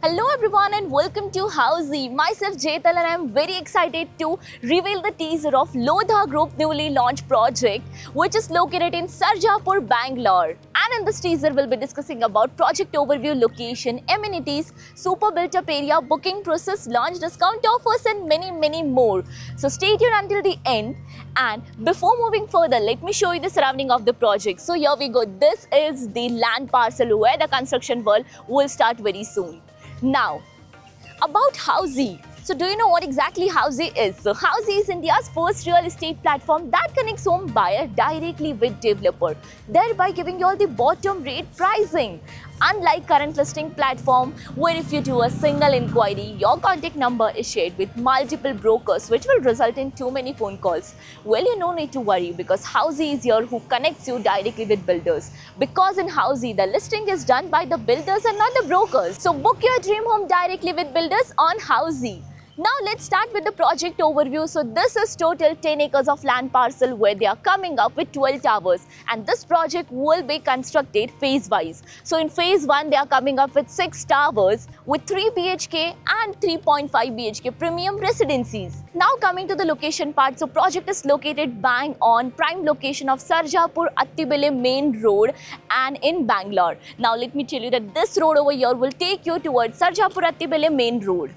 Hello everyone and welcome to Housey. Myself Jetal and I am very excited to reveal the teaser of Lodha Group newly launched project which is located in Sarjapur, Bangalore. And in this teaser we'll be discussing about project overview, location, amenities, super built up area, booking process, launch discount offers and many more. So stay tuned until the end. And before moving further, let me show you the surrounding of the project. So here we go. This is the land parcel where the construction work will start very soon. Now, about Housey. So do you know what exactly Housey is? So Housey is India's first real estate platform that connects home buyer directly with developer, thereby giving you all the bottom rate pricing. Unlike current listing platform where if you do a single inquiry, your contact number is shared with multiple brokers which will result in too many phone calls. Well, you no need to worry because Housey is here who connects you directly with builders. Because in Housey, the listing is done by the builders and not the brokers. So book your dream home directly with builders on Housey. Now let's start with the project overview. So this is total 10 acres of land parcel where they are coming up with 12 towers, and this project will be constructed phase wise. So in phase 1 they are coming up with 6 towers with 3 BHK and 3.5 BHK premium residencies. Now coming to the location part, so project is located bang on prime location of Sarjapur Attibele main road and in Bangalore. Now let me tell you that this road over here will take you towards Sarjapur Attibele main road.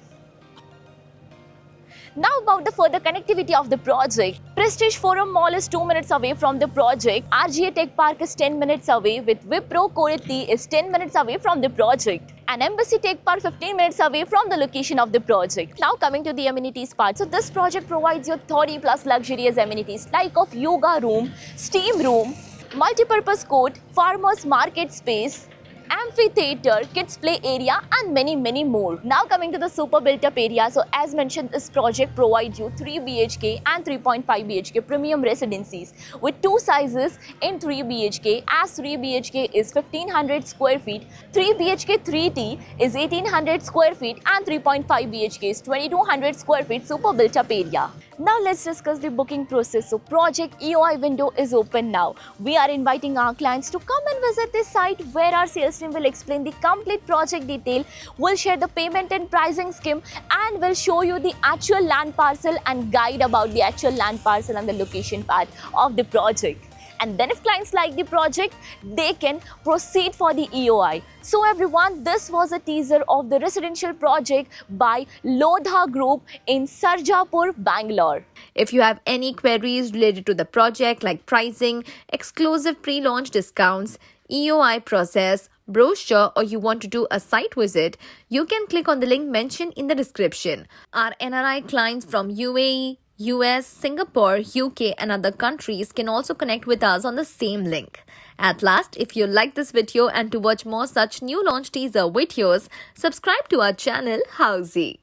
Now about the further connectivity of the project. Prestige Forum Mall is 2 minutes away from the project. RGA Tech Park is 10 minutes away, with Wipro Koretti is 10 minutes away from the project. And Embassy Tech Park 15 minutes away from the location of the project. Now coming to the amenities part. So this project provides you 30 plus luxurious amenities like of yoga room, steam room, multi-purpose court, farmers market space, amphitheater, kids play area and many more. Now coming to the super built up area. So as mentioned, this project provides you 3 BHK and 3.5 BHK premium residencies with two sizes in 3 BHK, as 3 BHK is 1500 square feet, 3 BHK 3T is 1800 square feet and 3.5 BHK is 2200 square feet super built up area. Now let's discuss the booking process. So project EOI window is open now. We are inviting our clients to come and visit this site where our sales team will explain the complete project detail, will share the payment and pricing scheme, and will show you the actual land parcel and guide about the actual land parcel and the location part of the project. And then if clients like the project, they can proceed for the EOI. So everyone, this was a teaser of the residential project by Lodha Group in Sarjapur, Bangalore. If you have any queries related to the project like pricing, exclusive pre-launch discounts, EOI process, brochure, or you want to do a site visit, you can click on the link mentioned in the description. Our NRI clients from UAE, US, Singapore, UK and other countries can also connect with us on the same link. At last, if you like this video and to watch more such new launch teaser videos, subscribe to our channel Housey.